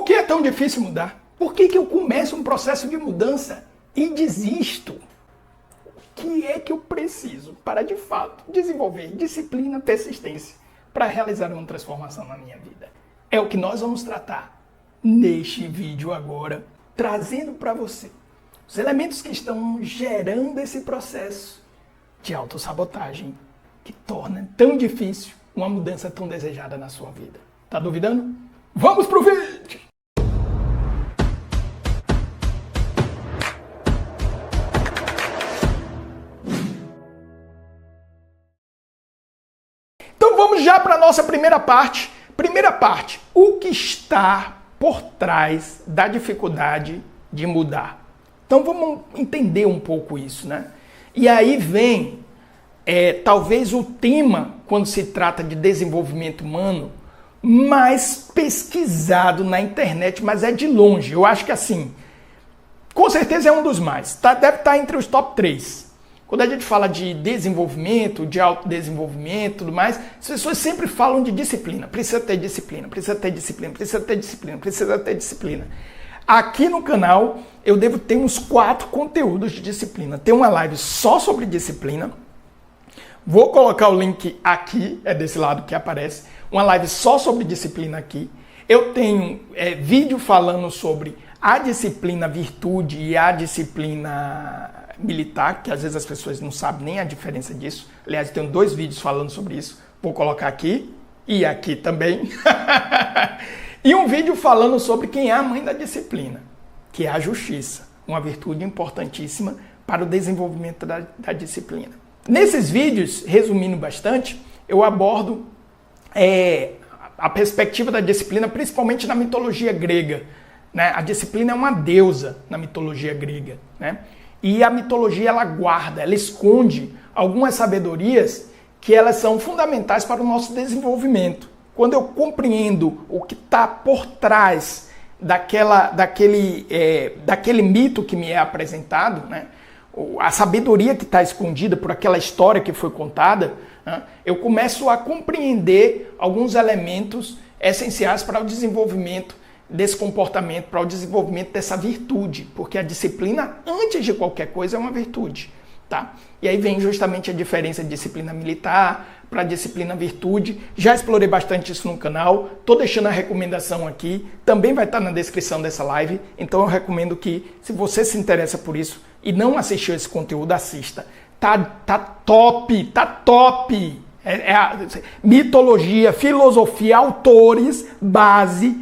Por que é tão difícil mudar? Por que eu começo um processo de mudança e desisto? O que é que eu preciso para, de fato, desenvolver disciplina e persistência para realizar uma transformação na minha vida? É o que nós vamos tratar neste vídeo agora, trazendo para você os elementos que estão gerando esse processo de autossabotagem que torna tão difícil uma mudança tão desejada na sua vida. Tá duvidando? Vamos pro vídeo! Então vamos já para a nossa primeira parte. Primeira parte, o que está por trás da dificuldade de mudar? Então vamos entender um pouco isso, né? E aí vem, talvez o tema, quando se trata de desenvolvimento humano, mais pesquisado na internet, mas é de longe. Eu acho que assim, com certeza é um dos mais. Deve estar entre os top 3. Quando a gente fala de desenvolvimento, de autodesenvolvimento e tudo mais, as pessoas sempre falam de disciplina. Precisa ter disciplina, precisa ter disciplina, precisa ter disciplina, precisa ter disciplina. Aqui no canal, eu devo ter uns 4 conteúdos de disciplina. Tem uma live só sobre disciplina. Vou colocar o link aqui, é desse lado que aparece. Uma live só sobre disciplina aqui. Eu tenho vídeo falando sobre a disciplina virtude e a disciplina militar, que às vezes as pessoas não sabem nem a diferença disso. Aliás, eu tenho 2 vídeos falando sobre isso. Vou colocar aqui e aqui também. E um vídeo falando sobre quem é a mãe da disciplina, que é a justiça, uma virtude importantíssima para o desenvolvimento da disciplina. Nesses vídeos, resumindo bastante, eu abordo a perspectiva da disciplina, principalmente na mitologia grega, né? A disciplina é uma deusa na mitologia grega, né? E a mitologia ela guarda, ela esconde algumas sabedorias que elas são fundamentais para o nosso desenvolvimento. Quando eu compreendo o que está por trás daquele mito que me é apresentado, né? A sabedoria que está escondida por aquela história que foi contada, né? Eu começo a compreender alguns elementos essenciais para o desenvolvimento desse comportamento, para o desenvolvimento dessa virtude, porque a disciplina, antes de qualquer coisa, é uma virtude. Tá? E aí vem justamente a diferença de disciplina militar para disciplina virtude. Já explorei bastante isso no canal, estou deixando a recomendação aqui, também vai estar na descrição dessa live, então eu recomendo que, se você se interessa por isso e não assistiu esse conteúdo, assista. Tá top, tá top! Mitologia, filosofia, autores, base,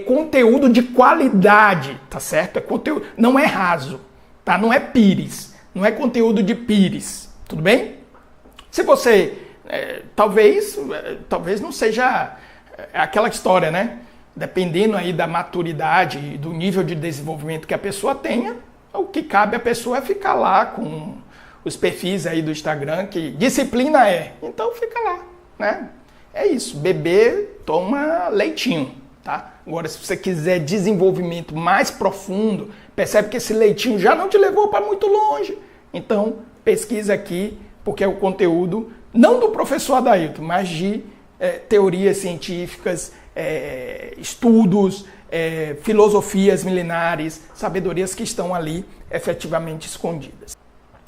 conteúdo de qualidade, tá certo? É conteúdo, não é raso, tá? Não é pires. Não é conteúdo de pires, tudo bem? Se você, talvez não seja aquela história, né? Dependendo aí da maturidade e do nível de desenvolvimento que a pessoa tenha, o que cabe a pessoa é ficar lá com os perfis aí do Instagram que disciplina então fica lá, né? É isso, bebê toma leitinho, tá? Agora, se você quiser desenvolvimento mais profundo, percebe que esse leitinho já não te levou para muito longe. Então, pesquisa aqui, porque é o conteúdo, não do professor Adailton, mas de teorias científicas, estudos, filosofias milenares, sabedorias que estão ali efetivamente escondidas.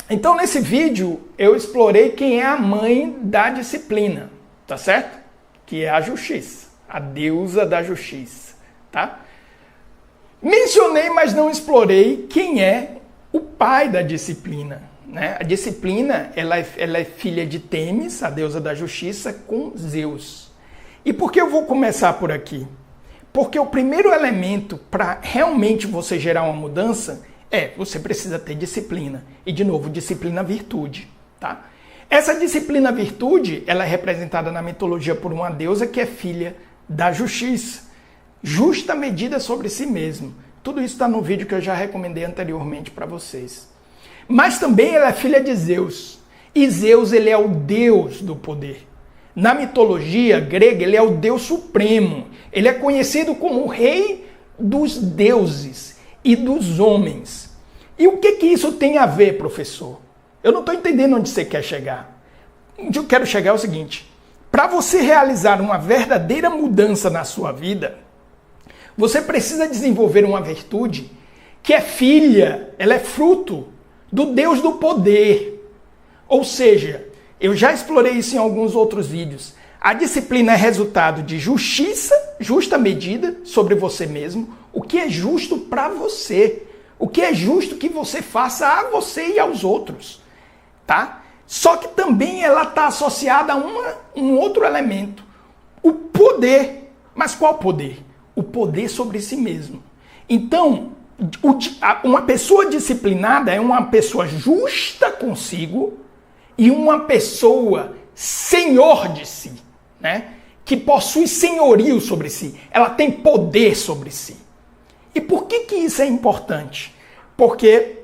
Então, nesse vídeo, eu explorei quem é a mãe da disciplina, tá certo? Que é a justiça, a deusa da justiça, tá? Mencionei, mas não explorei quem é o pai da disciplina, né? A disciplina ela é filha de Temis, a deusa da justiça, com Zeus. E por que eu vou começar por aqui? Porque o primeiro elemento para realmente você gerar uma mudança você precisa ter disciplina. E, de novo, disciplina virtude, tá? Essa disciplina virtude, ela é representada na mitologia por uma deusa que é filha da justiça. Justa medida sobre si mesmo. Tudo isso está no vídeo que eu já recomendei anteriormente para vocês. Mas também ela é filha de Zeus. E Zeus, ele é o deus do poder. Na mitologia grega, ele é o deus supremo. Ele é conhecido como o rei dos deuses e dos homens. E o que isso tem a ver, professor? Eu não estou entendendo onde você quer chegar. Onde eu quero chegar é o seguinte. Para você realizar uma verdadeira mudança na sua vida, Você precisa desenvolver uma virtude que é filha, ela é fruto do Deus do poder. Ou seja, eu já explorei isso em alguns outros vídeos. A disciplina é resultado de justiça, justa medida sobre você mesmo, o que é justo para você, o que é justo que você faça a você e aos outros, tá? Só que também ela está associada a um outro elemento, o poder. Mas qual poder? O poder sobre si mesmo. Então, uma pessoa disciplinada é uma pessoa justa consigo e uma pessoa senhor de si, né? Que possui senhorio sobre si. Ela tem poder sobre si. E por que isso é importante? Porque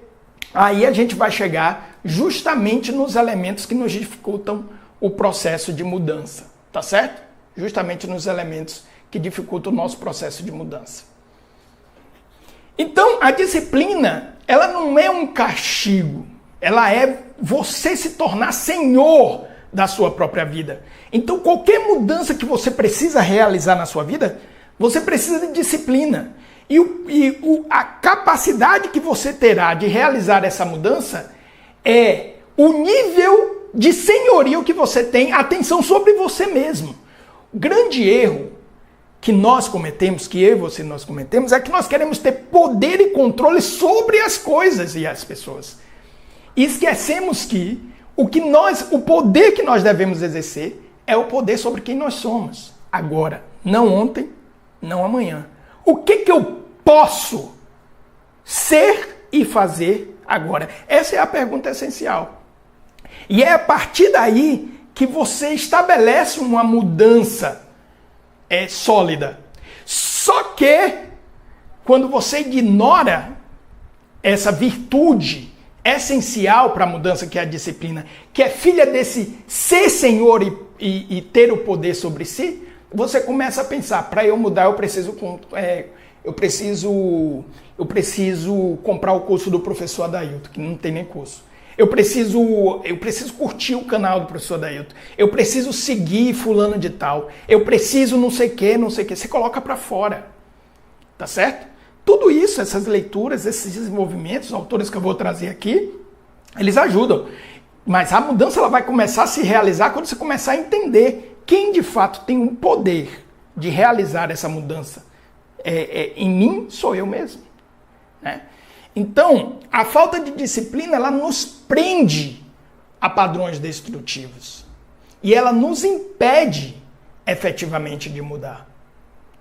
aí a gente vai chegar justamente nos elementos que nos dificultam o processo de mudança, tá certo? Justamente nos elementos que dificultam o nosso processo de mudança. Então, a disciplina, ela não é um castigo, ela é você se tornar senhor da sua própria vida. Então, qualquer mudança que você precisa realizar na sua vida, você precisa de disciplina. A capacidade que você terá de realizar essa mudança é o nível de senhorio que você tem, atenção sobre você mesmo. O grande erro que nós cometemos, que eu e você nós cometemos, é que nós queremos ter poder e controle sobre as coisas e as pessoas. E esquecemos que o poder que nós devemos exercer é o poder sobre quem nós somos. Agora, não ontem, não amanhã. O que eu posso ser e fazer agora? Essa é a pergunta essencial. E é a partir daí que você estabelece uma mudança sólida. Só que, quando você ignora essa virtude essencial para a mudança, que é a disciplina, que é filha desse ser senhor e ter o poder sobre si, você começa a pensar, para eu mudar eu preciso comprar o curso do professor Adailton, que não tem nem curso. Eu preciso curtir o canal do professor Adailton. Eu preciso seguir fulano de tal. Eu preciso não sei o que. Você coloca para fora. Tá certo? Tudo isso, essas leituras, esses desenvolvimentos, os autores que eu vou trazer aqui, eles ajudam. Mas a mudança ela vai começar a se realizar quando você começar a entender quem de fato tem o poder de realizar essa mudança. Em mim sou eu mesmo, né? Então, a falta de disciplina, ela nos prende a padrões destrutivos. E ela nos impede, efetivamente, de mudar.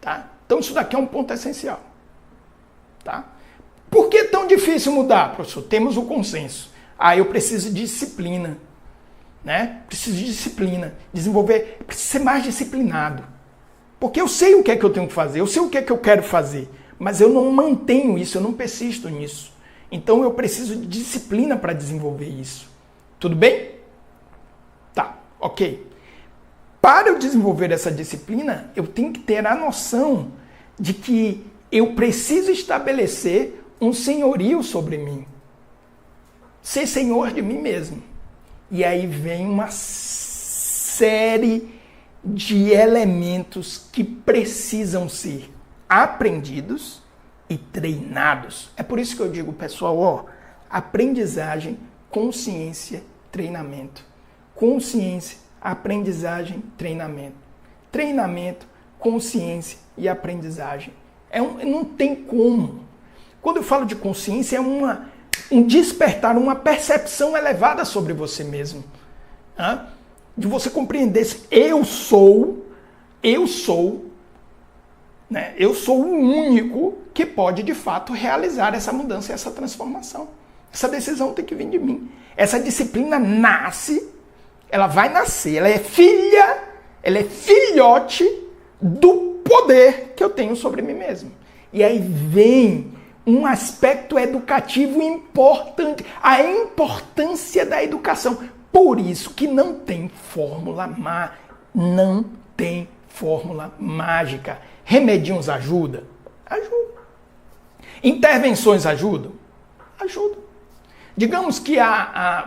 Tá? Então, isso daqui é um ponto essencial. Tá? Por que é tão difícil mudar, professor? Temos o consenso. Eu preciso de disciplina. Né? Preciso de disciplina. Preciso ser mais disciplinado. Porque eu sei o que é que eu tenho que fazer, eu sei o que é que eu quero fazer. Mas eu não mantenho isso, eu não persisto nisso. Então eu preciso de disciplina para desenvolver isso. Tudo bem? Tá, ok. Para eu desenvolver essa disciplina, eu tenho que ter a noção de que eu preciso estabelecer um senhorio sobre mim. Ser senhor de mim mesmo. E aí vem uma série de elementos que precisam ser aprendidos e treinados. É por isso que eu digo, pessoal, aprendizagem, consciência, treinamento. Consciência, aprendizagem, treinamento. Treinamento, consciência e aprendizagem. Não tem como. Quando eu falo de consciência, é um despertar, uma percepção elevada sobre você mesmo. De você compreender se eu sou, né? Eu sou o único que pode, de fato, realizar essa mudança, essa transformação. Essa decisão tem que vir de mim. Essa disciplina nasce, ela vai nascer, ela é filhote do poder que eu tenho sobre mim mesmo. E aí vem um aspecto educativo importante, a importância da educação. Por isso que não tem fórmula mágica. Remedinhos ajudam? Ajuda. Intervenções ajudam? Ajudam. Digamos que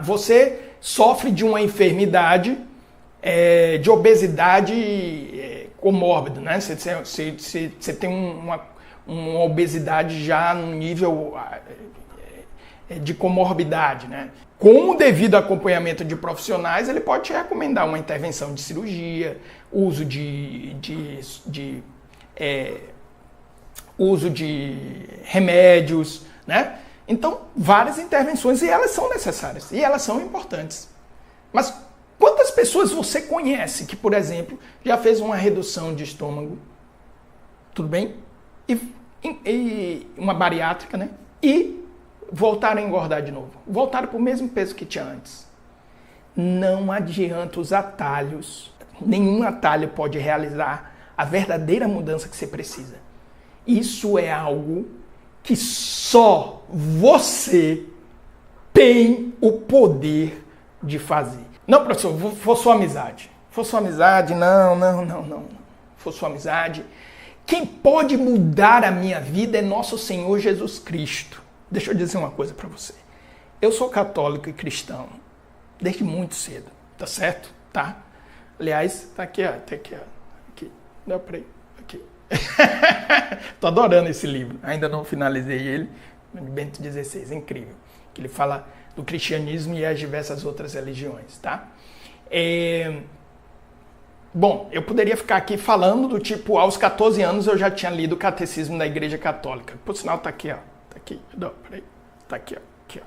você sofre de uma enfermidade de obesidade comórbida, né? Você tem uma obesidade já no nível de comorbidade, né? Com o devido acompanhamento de profissionais, ele pode te recomendar uma intervenção de cirurgia, uso uso de remédios, né? Então, várias intervenções, e elas são necessárias, e elas são importantes. Mas quantas pessoas você conhece que, por exemplo, já fez uma redução de estômago, tudo bem? E uma bariátrica, né? E voltaram a engordar de novo. Voltaram para o mesmo peso que tinha antes. Não adianta os atalhos. Nenhum atalho pode realizar a verdadeira mudança que você precisa. Isso é algo que só você tem o poder de fazer. Não, professor, for sua amizade. For sua amizade, não. For sua amizade. Quem pode mudar a minha vida é nosso Senhor Jesus Cristo. Deixa eu dizer uma coisa para você. Eu sou católico e cristão desde muito cedo, tá certo? Tá? Aliás, tá aqui, ó. Tá aqui, ó. Aqui. Dá pra ir. Aqui. Tô adorando esse livro. Ainda não finalizei ele. Bento XVI, é incrível. Que ele fala do cristianismo e as diversas outras religiões, tá? Bom, eu poderia ficar aqui falando do tipo, aos 14 anos eu já tinha lido o Catecismo da Igreja Católica. Por sinal, tá aqui, ó. Tá aqui. Não, peraí. Tá aqui, ó. Aqui, ó.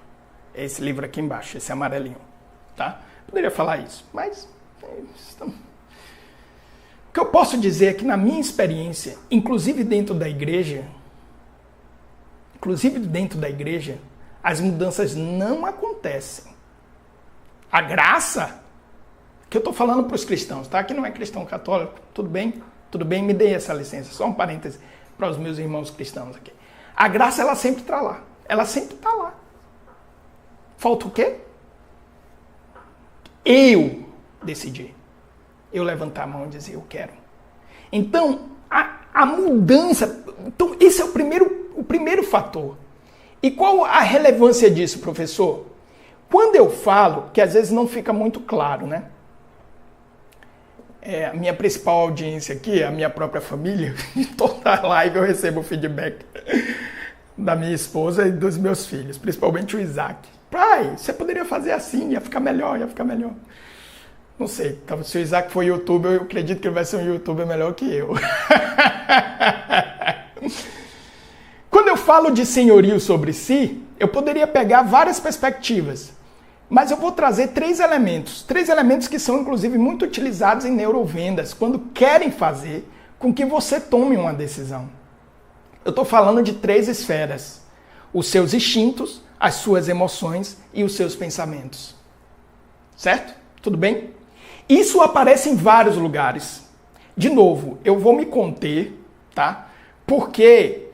É esse livro aqui embaixo, esse amarelinho. Tá? Poderia falar isso, mas... O que eu posso dizer é que na minha experiência, inclusive dentro da igreja, as mudanças não acontecem. A graça, que eu estou falando para os cristãos, tá? Que não é cristão católico, tudo bem? Tudo bem, me dê essa licença. Só um parêntese para os meus irmãos cristãos aqui. A graça, ela sempre está lá. Ela sempre está lá. Falta o quê? Eu decidi. Eu levantar a mão e dizer, eu quero. Então, a mudança... Então, esse é o primeiro fator. E qual a relevância disso, professor? Quando eu falo, que às vezes não fica muito claro, né? A minha principal audiência aqui, a minha própria família, em toda live eu recebo feedback da minha esposa e dos meus filhos, principalmente o Isaac. Pai, você poderia fazer assim, ia ficar melhor. Não sei, se o Isaac for youtuber, eu acredito que ele vai ser um youtuber melhor que eu. Quando eu falo de senhorio sobre si, eu poderia pegar várias perspectivas, mas eu vou trazer três elementos que são inclusive muito utilizados em neurovendas, quando querem fazer com que você tome uma decisão. Eu estou falando de 3 esferas: os seus instintos, as suas emoções e os seus pensamentos. Certo? Tudo bem? Isso aparece em vários lugares. De novo, eu vou me conter, tá? Porque,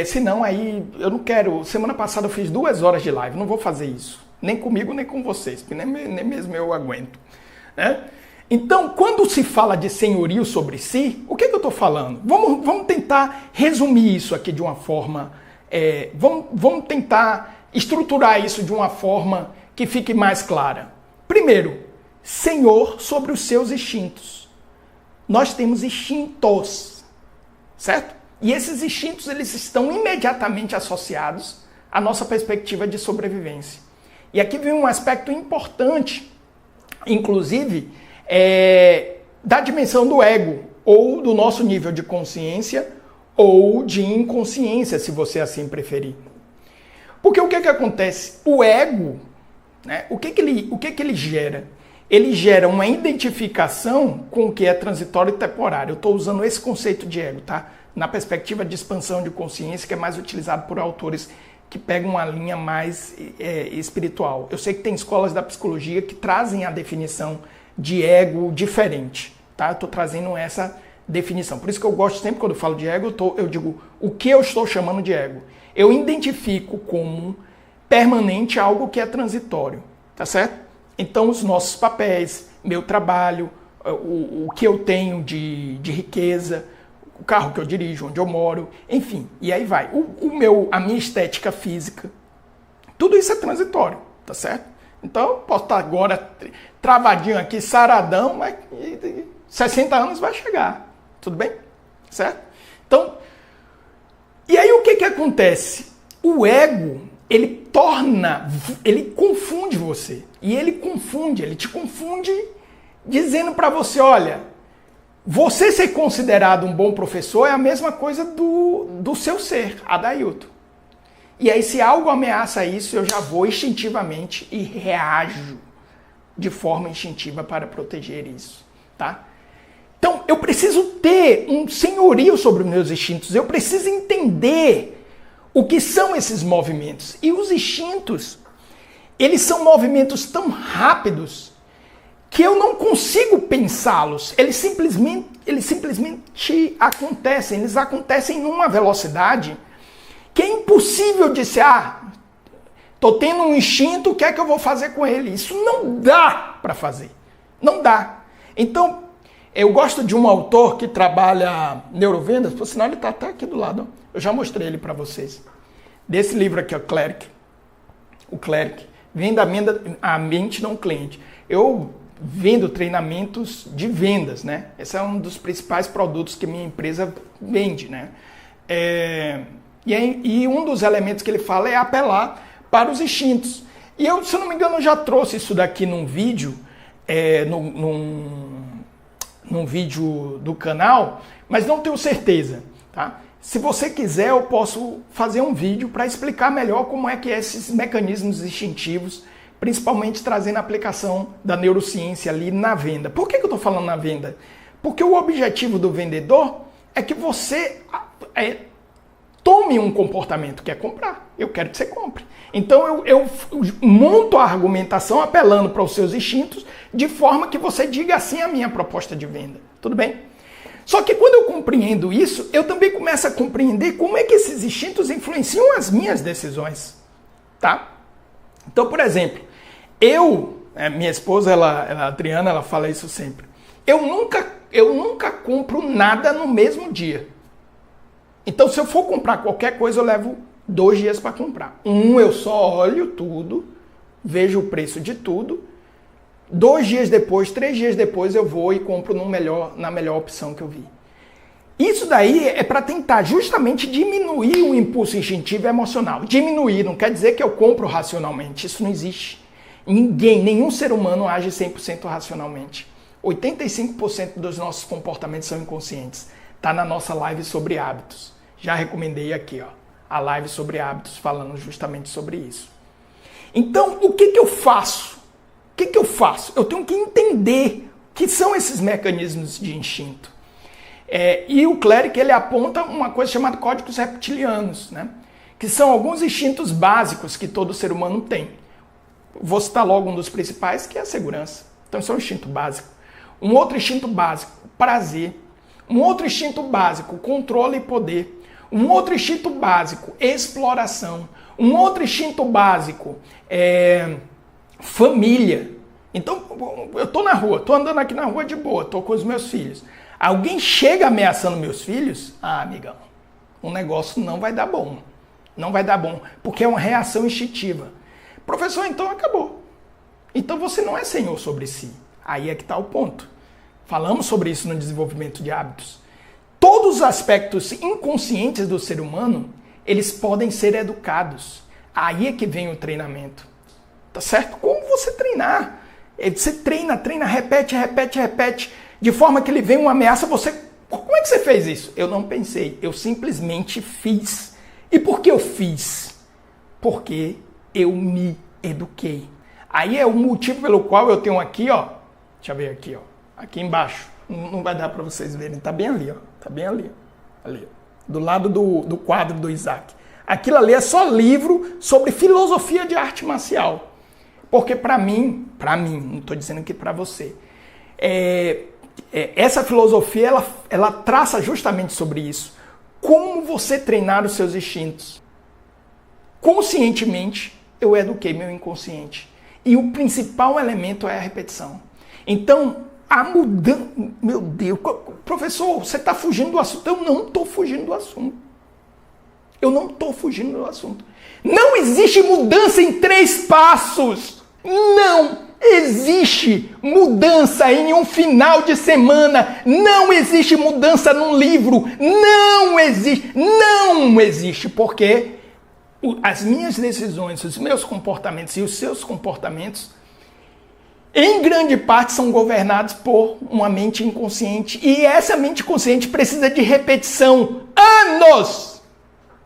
senão aí, eu não quero... Semana passada eu fiz 2 horas de live, não vou fazer isso. Nem comigo, nem com vocês, porque nem mesmo eu aguento. Né? Então, quando se fala de senhorio sobre si, o que eu estou falando? Vamos tentar resumir isso aqui de uma forma... Vamos tentar estruturar isso de uma forma que fique mais clara. Primeiro, senhor sobre os seus instintos. Nós temos instintos, certo? E esses instintos, eles estão imediatamente associados à nossa perspectiva de sobrevivência. E aqui vem um aspecto importante, inclusive, da dimensão do ego, ou do nosso nível de consciência, ou de inconsciência, se você assim preferir. Porque o que acontece? O ego, né, o que ele gera? Ele gera uma identificação com o que é transitório e temporário. Eu estou usando esse conceito de ego, tá? Na perspectiva de expansão de consciência, que é mais utilizado por autores que pegam uma linha mais espiritual. Eu sei que tem escolas da psicologia que trazem a definição de ego diferente, tá? Eu estou trazendo essa definição. Por isso que eu gosto sempre, quando eu falo de ego, eu digo o que eu estou chamando de ego. Eu identifico como permanente algo que é transitório, tá certo? Então, os nossos papéis, meu trabalho, o que eu tenho de riqueza, o carro que eu dirijo, onde eu moro, enfim, e aí vai. A minha estética física, tudo isso é transitório, tá certo? Então, eu posso estar agora travadinho aqui, saradão, mas 60 anos vai chegar, tudo bem? Certo? Então, acontece? O ego, ele confunde você. E ele te confunde dizendo para você, olha, você ser considerado um bom professor é a mesma coisa do seu ser, Adailton. E aí se algo ameaça isso, eu já vou instintivamente e reajo de forma instintiva para proteger isso, tá? Então, eu preciso ter um senhorio sobre os meus instintos, eu preciso entender o que são esses movimentos. E os instintos, eles são movimentos tão rápidos que eu não consigo pensá-los. Eles simplesmente acontecem, eles acontecem numa velocidade que é impossível de ser, tô tendo um instinto, o que é que eu vou fazer com ele? Isso não dá para fazer, não dá. Então, eu gosto de um autor que trabalha neurovendas, por sinal ele está até aqui do lado, eu já mostrei ele para vocês. Desse livro aqui, o Cleric, Venda a mente não cliente. Eu vendo treinamentos de vendas, né? Esse é um dos principais produtos que minha empresa vende, né? E um dos elementos que ele fala é apelar para os instintos. E eu, se eu não me engano, já trouxe isso daqui num vídeo, num vídeo do canal, mas não tenho certeza, tá? Se você quiser, eu posso fazer um vídeo para explicar melhor como é que é esses mecanismos instintivos, principalmente trazendo a aplicação da neurociência ali na venda. Por que eu estou falando na venda? Porque o objetivo do vendedor é que você tome um comportamento que é comprar. Eu quero que você compre. Então eu monto a argumentação apelando para os seus instintos de forma que você diga assim a minha proposta de venda. Tudo bem? Só que quando eu compreendo isso, eu também começo a compreender como é que esses instintos influenciam as minhas decisões. Tá? Então, por exemplo, minha esposa, a Adriana, ela fala isso sempre. Eu nunca compro nada no mesmo dia. Então, se eu for comprar qualquer coisa, eu levo 2 dias para comprar. Eu só olho tudo, vejo o preço de tudo. 2 dias depois, 3 dias depois, eu vou e compro na melhor opção que eu vi. Isso daí é para tentar justamente diminuir o impulso instintivo e emocional. Diminuir não quer dizer que eu compro racionalmente. Isso não existe. Nenhum ser humano age 100% racionalmente. 85% dos nossos comportamentos são inconscientes. Está na nossa live sobre hábitos. Já recomendei aqui, a live sobre hábitos, falando justamente sobre isso. Então, o que eu faço? O que eu faço? Eu tenho que entender o que são esses mecanismos de instinto. E o Cleric, ele aponta uma coisa chamada códigos reptilianos, né? Que são alguns instintos básicos que todo ser humano tem. Vou citar logo um dos principais, que é a segurança. Então, isso é um instinto básico. Um outro instinto básico, prazer. Um outro instinto básico, controle e poder. Um outro instinto básico, exploração. Um outro instinto básico, família. Então, eu tô na rua, tô andando aqui na rua de boa, tô com os meus filhos. Alguém chega ameaçando meus filhos? Amigão, o negócio não vai dar bom. Não vai dar bom, porque é uma reação instintiva. Professor, então acabou. Então você não é senhor sobre si. Aí é que está o ponto. Falamos sobre isso no desenvolvimento de hábitos. Todos os aspectos inconscientes do ser humano, eles podem ser educados. Aí é que vem o treinamento. Tá certo? Como você treinar? Você treina, repete, de forma que ele vem uma ameaça, você... Como é que você fez isso? Eu não pensei, eu simplesmente fiz. E por que eu fiz? Porque eu me eduquei. Aí é o motivo pelo qual eu tenho aqui, deixa eu ver aqui, aqui embaixo. Não vai dar para vocês verem, tá bem ali, tá bem ali, ali, do lado do quadro do Isaac. Aquilo ali é só livro sobre filosofia de arte marcial. Porque para mim, não estou dizendo que para você, essa filosofia, ela traça justamente sobre isso. Como você treinar os seus instintos. Conscientemente, eu eduquei meu inconsciente. E o principal elemento é a repetição. Então, a mudança... Meu Deus, professor, você está fugindo do assunto. Eu não estou fugindo do assunto. Eu não estou fugindo do assunto. Não existe mudança em 3 passos. Não existe mudança em um final de semana. Não existe mudança num livro. Não existe. Não existe. Porque as minhas decisões, os meus comportamentos e os seus comportamentos, em grande parte, são governados por uma mente inconsciente. E essa mente consciente precisa de repetição. Anos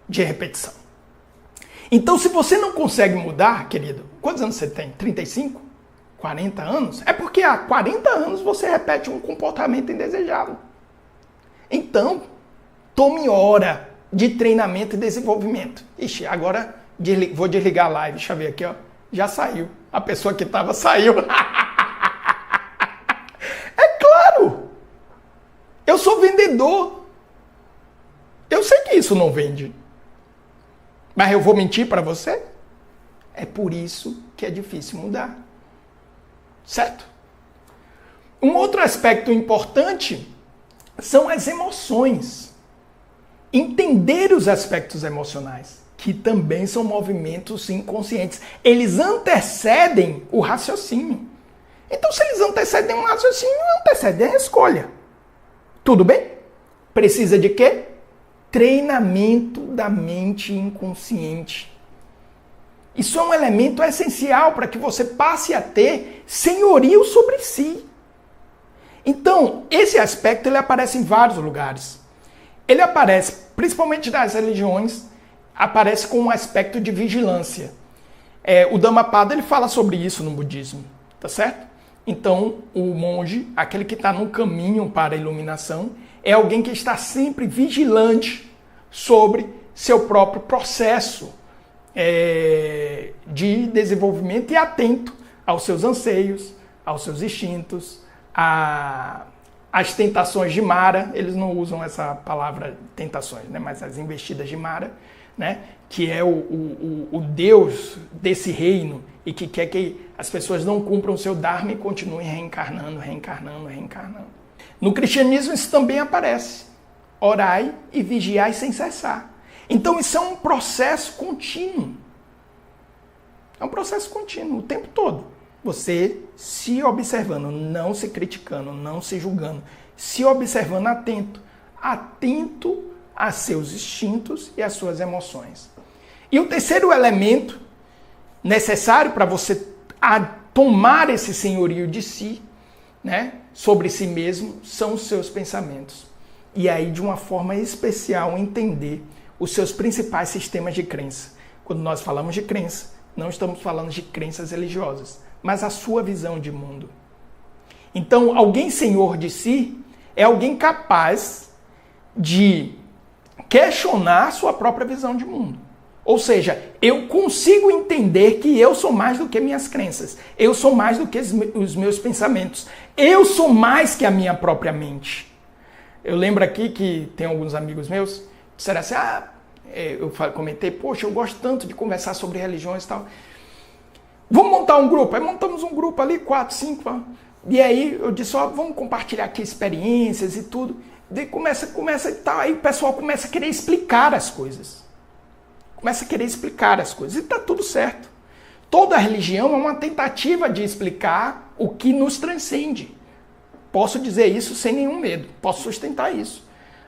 de repetição. Então, se você não consegue mudar, querido, quantos anos você tem? 35? 40 anos? É porque há 40 anos você repete um comportamento indesejável. Então, tome hora de treinamento e desenvolvimento. Ixi, agora vou desligar a live. Deixa eu ver aqui, ó. Já saiu. A pessoa que estava saiu. É claro! Eu sou vendedor. Eu sei que isso não vende. Mas eu vou mentir para você? É por isso que é difícil mudar. Certo? Um outro aspecto importante são as emoções. Entender os aspectos emocionais, que também são movimentos inconscientes. Eles antecedem o raciocínio. Então, se eles antecedem um raciocínio, antecedem a escolha. Tudo bem? Precisa de quê? Treinamento da mente inconsciente. Isso é um elemento essencial para que você passe a ter senhorio sobre si. Então, esse aspecto ele aparece em vários lugares. Ele aparece, principalmente nas religiões, aparece com um aspecto de vigilância. O Dhammapada ele fala sobre isso no budismo, tá certo? Então, o monge, aquele que está no caminho para a iluminação, é alguém que está sempre vigilante sobre seu próprio processo de desenvolvimento e atento aos seus anseios, aos seus instintos, às tentações de Mara. Eles não usam essa palavra tentações, né? Mas as investidas de Mara, né? Que é o Deus desse reino e que quer que as pessoas não cumpram o seu dharma e continuem reencarnando. No cristianismo isso também aparece. Orai e vigiai sem cessar. Então isso é um processo contínuo. É um processo contínuo o tempo todo. Você se observando, não se criticando, não se julgando, se observando atento a seus instintos e às suas emoções. E o terceiro elemento necessário para você tomar esse senhorio de si, né, sobre si mesmo, são os seus pensamentos. E aí, de uma forma especial, entender os seus principais sistemas de crença. Quando nós falamos de crença, não estamos falando de crenças religiosas, mas a sua visão de mundo. Então, alguém senhor de si é alguém capaz de questionar sua própria visão de mundo. Ou seja, eu consigo entender que eu sou mais do que minhas crenças. Eu sou mais do que os meus pensamentos. Eu sou mais que a minha própria mente. Eu lembro aqui que tem alguns amigos meus que disseram assim, eu comentei, poxa, eu gosto tanto de conversar sobre religiões e tal. Vamos montar um grupo. Aí montamos um grupo ali, 4, 5. E aí eu disse, vamos compartilhar aqui experiências e tudo. Daí começa e tal. Aí o pessoal começa a querer explicar as coisas. E tá tudo certo. Toda religião é uma tentativa de explicar o que nos transcende. Posso dizer isso sem nenhum medo. Posso sustentar isso.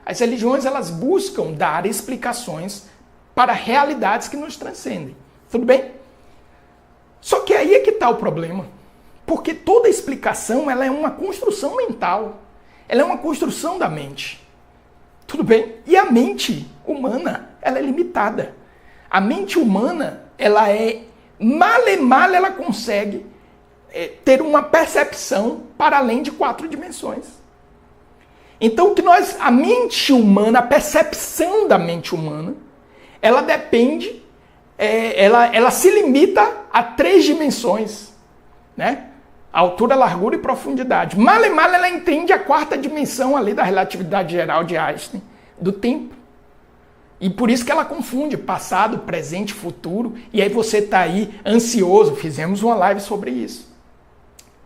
As religiões, elas buscam dar explicações para realidades que nos transcendem. Tudo bem? Só que aí é que está o problema. Porque toda explicação, ela é uma construção mental. Ela é uma construção da mente. Tudo bem? E a mente humana, ela é limitada. A mente humana, ela mal ela consegue ter uma percepção para além de 4 dimensões. Então, a mente humana, a percepção da mente humana, ela depende, ela se limita a 3 dimensões, né? Altura, largura e profundidade. Mal ela entende a 4ª dimensão ali da relatividade geral de Einstein, do tempo. E por isso que ela confunde passado, presente, futuro. E aí você está aí ansioso. Fizemos uma live sobre isso.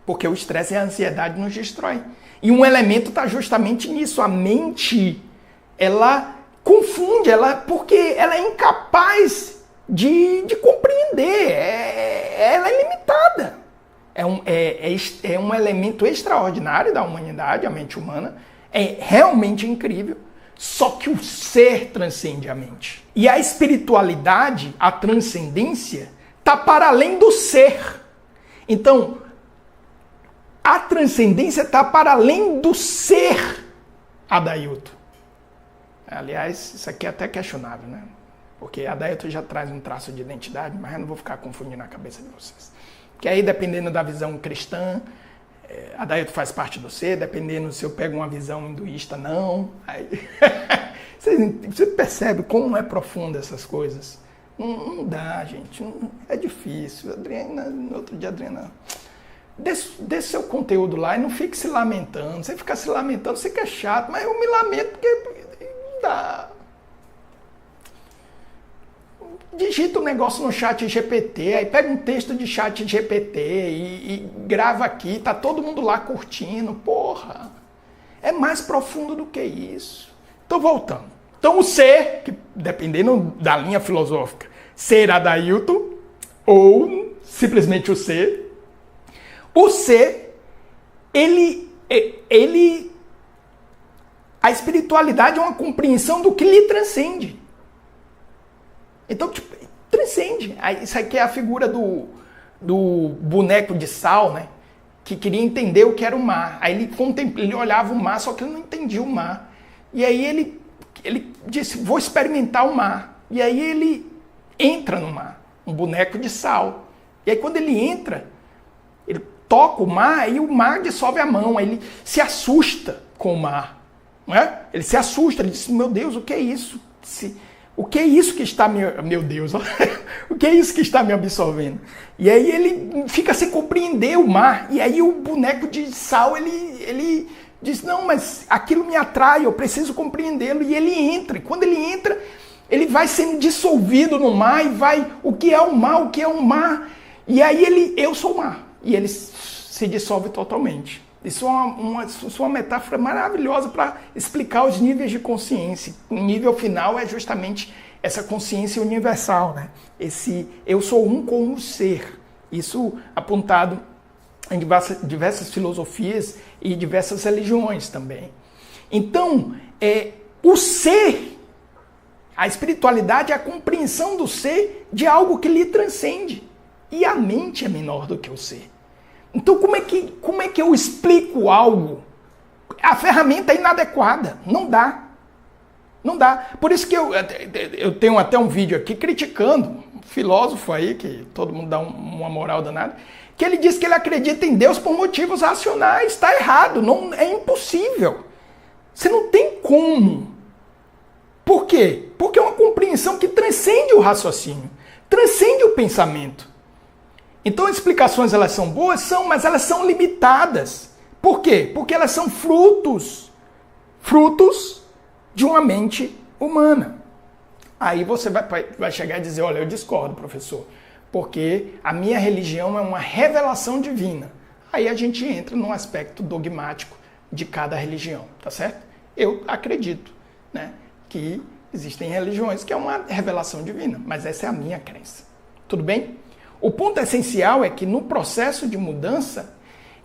Porque o estresse e a ansiedade nos destrói. E um elemento está justamente nisso. A mente, ela confunde, porque ela é incapaz de compreender. Ela é limitada. é um elemento extraordinário da humanidade, a mente humana. É realmente incrível. Só que o ser transcende a mente. E a espiritualidade, a transcendência, está para além do ser. Então, a transcendência está para além do ser, Adailton. Aliás, isso aqui é até questionável, né? Porque Adailton já traz um traço de identidade, mas eu não vou ficar confundindo a cabeça de vocês. Que aí, dependendo da visão cristã, Adailton faz parte do ser, dependendo se eu pego uma visão hinduísta, não. Aí, você percebe como é profunda essas coisas. Não dá, gente. É difícil. Adriana, no outro dia, Adriana, dê seu conteúdo lá e não fique se lamentando. Você fica se lamentando, você que é chato, mas eu me lamento porque não dá. Digita um negócio no chat GPT, aí pega um texto de chat GPT e grava aqui, tá todo mundo lá curtindo. Porra, é mais profundo do que isso. Então, voltando. Então, o ser, que, dependendo da linha filosófica, ser Adailton ou simplesmente o ser, a espiritualidade é uma compreensão do que lhe transcende. Então, tipo, transcende. Isso aqui é a figura do boneco de sal, né? Que queria entender o que era o mar. Aí ele olhava o mar, só que ele não entendia o mar. E aí ele disse, vou experimentar o mar. E aí ele entra no mar, um boneco de sal. E aí quando ele entra, ele toca o mar e o mar dissolve a mão. Aí ele se assusta com o mar. Não é? Ele se assusta, ele diz, meu Deus, o que é isso? O que é isso que está meu Deus, o que é isso que está me absorvendo? E aí ele fica sem compreender o mar. E aí o boneco de sal, ele diz, não, mas aquilo me atrai, eu preciso compreendê-lo. E ele entra. E quando ele entra, ele vai sendo dissolvido no mar e vai, o que é o mar, o que é o mar? E aí eu sou o mar. E ele se dissolve totalmente. Isso é uma metáfora maravilhosa para explicar os níveis de consciência. O nível final é justamente essa consciência universal, né? Esse eu sou um com o ser. Isso apontado em diversas filosofias e diversas religiões também. Então, o ser, a espiritualidade é a compreensão do ser de algo que lhe transcende. E a mente é menor do que o ser. Então, como é que eu explico algo? A ferramenta é inadequada. Não dá. Não dá. Por isso que eu tenho até um vídeo aqui criticando um filósofo aí, que todo mundo dá uma moral danada, que ele diz que ele acredita em Deus por motivos racionais. Está errado. Não, é impossível. Você não tem como. Por quê? Porque é uma compreensão que transcende o raciocínio, transcende o pensamento. Então as explicações elas são boas, mas elas são limitadas. Por quê? Porque elas são frutos de uma mente humana. Aí você vai chegar e dizer, olha, eu discordo, professor, porque a minha religião é uma revelação divina. Aí a gente entra num aspecto dogmático de cada religião, tá certo? Eu acredito, né, que existem religiões que é uma revelação divina, mas essa é a minha crença. Tudo bem? O ponto essencial é que no processo de mudança,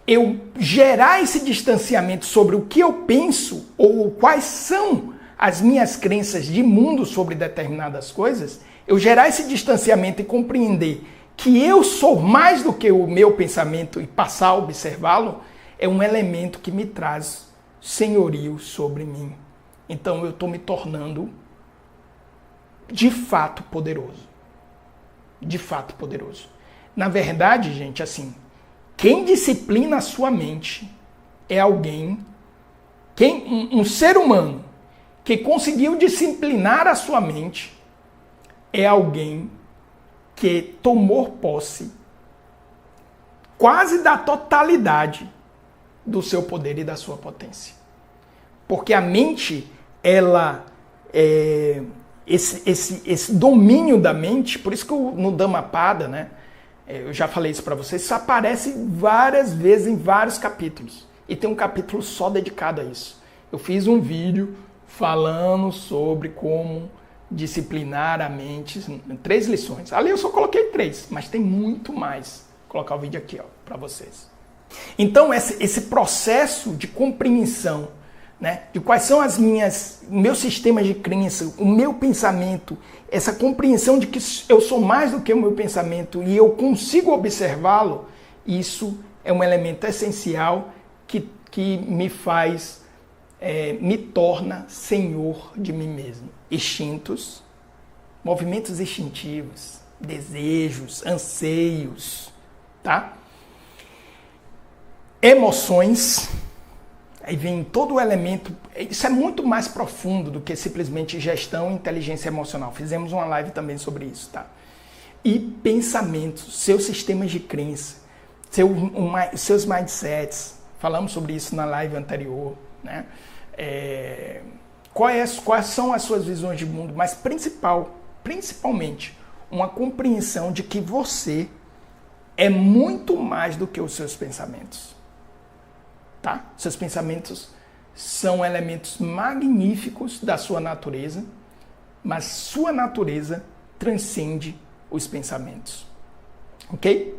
eu gerar esse distanciamento sobre o que eu penso ou quais são as minhas crenças de mundo sobre determinadas coisas, eu gerar esse distanciamento e compreender que eu sou mais do que o meu pensamento e passar a observá-lo, é um elemento que me traz senhorio sobre mim. Então eu estou me tornando de fato poderoso. De fato poderoso. Na verdade, gente, assim, quem disciplina a sua mente é alguém, um ser humano que conseguiu disciplinar a sua mente é alguém que tomou posse quase da totalidade do seu poder e da sua potência. Porque a mente, ela esse domínio da mente, por isso que no Dhammapada, né, eu já falei isso para vocês, isso aparece várias vezes em vários capítulos. E tem um capítulo só dedicado a isso. Eu fiz um vídeo falando sobre como disciplinar a mente, 3 lições. Ali eu só coloquei 3, mas tem muito mais. colocar o vídeo aqui, ó, para vocês. Então, esse processo de compreensão, né, de quais são meus sistemas de crença, o meu pensamento, essa compreensão de que eu sou mais do que o meu pensamento e eu consigo observá-lo, isso é um elemento essencial que me faz, me torna senhor de mim mesmo. Instintos, movimentos instintivos, desejos, anseios, tá? Emoções, aí vem todo o elemento, isso é muito mais profundo do que simplesmente gestão e inteligência emocional. Fizemos uma live também sobre isso, tá? E pensamentos, seus sistemas de crença, seus mindsets, falamos sobre isso na live anterior, né? Quais são as suas visões de mundo, mas principalmente, uma compreensão de que você é muito mais do que os seus pensamentos. Tá? Seus pensamentos são elementos magníficos da sua natureza, mas sua natureza transcende os pensamentos. Ok?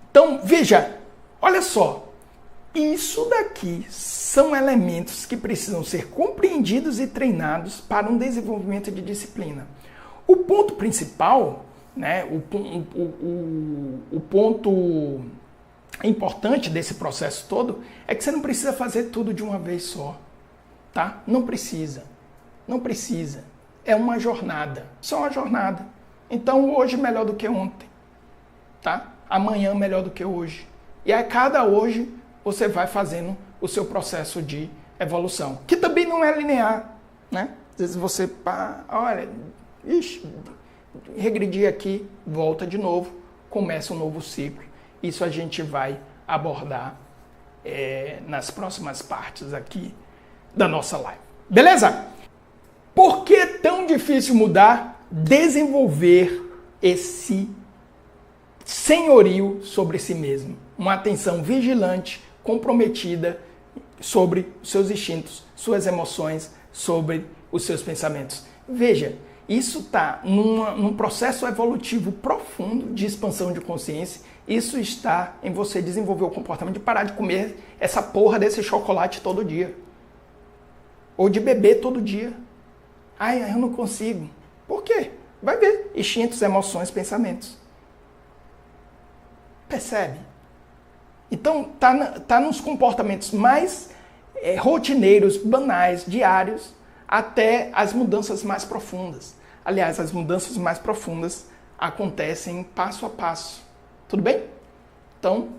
Então, veja, olha só. Isso daqui são elementos que precisam ser compreendidos e treinados para um desenvolvimento de disciplina. O ponto principal, né, o ponto importante desse processo todo é que você não precisa fazer tudo de uma vez só, tá? Não precisa. Não precisa. É uma jornada. Só uma jornada. Então, hoje melhor do que ontem, tá? Amanhã melhor do que hoje. E a cada hoje você vai fazendo o seu processo de evolução, que também não é linear, né? Às vezes você, olha, regredir aqui, volta de novo, começa um novo ciclo. Isso a gente vai abordar nas próximas partes aqui da nossa live. Beleza? Por que é tão difícil mudar? Desenvolver esse senhorio sobre si mesmo. Uma atenção vigilante, comprometida sobre os seus instintos, suas emoções, sobre os seus pensamentos. Veja, isso está num processo evolutivo profundo de expansão de consciência. Isso está em você desenvolver o comportamento de parar de comer essa porra desse chocolate todo dia. Ou de beber todo dia. Ai, eu não consigo. Por quê? Vai ver. Instintos, emoções, pensamentos. Percebe? Então, tá nos comportamentos mais rotineiros, banais, diários, até as mudanças mais profundas. Aliás, as mudanças mais profundas acontecem passo a passo. Tudo bem? Então,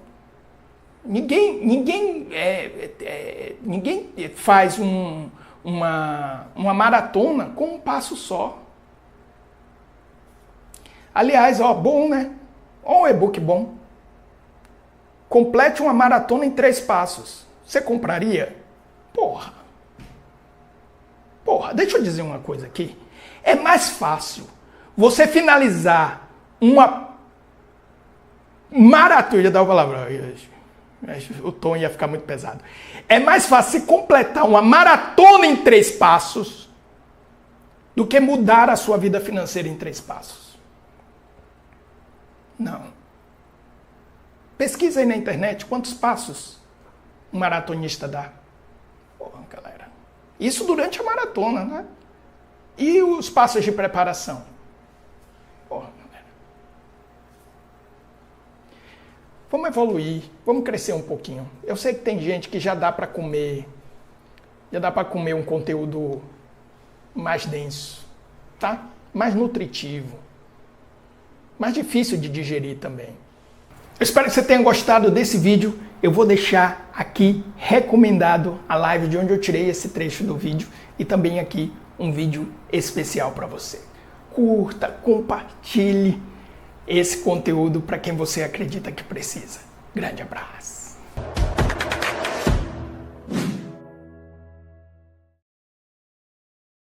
ninguém faz uma maratona com um passo só. Aliás, bom, né? Um e-book bom. Complete uma maratona em 3 passos. Você compraria? Porra, deixa eu dizer uma coisa aqui. É mais fácil você finalizar uma maratona, dar uma palavra, o tom ia ficar muito pesado. É mais fácil você completar uma maratona em 3 passos do que mudar a sua vida financeira em 3 passos. Não. Pesquisa aí na internet quantos passos um maratonista dá. Porra, galera. Isso durante a maratona, né? E os passos de preparação. Porra, galera. Vamos evoluir, vamos crescer um pouquinho. Eu sei que tem gente que já dá para comer um conteúdo mais denso, tá? Mais nutritivo. Mais difícil de digerir também. Eu espero que você tenha gostado desse vídeo. Eu vou deixar aqui recomendado a live de onde eu tirei esse trecho do vídeo e também aqui um vídeo especial para você. Curta, compartilhe esse conteúdo para quem você acredita que precisa. Grande abraço!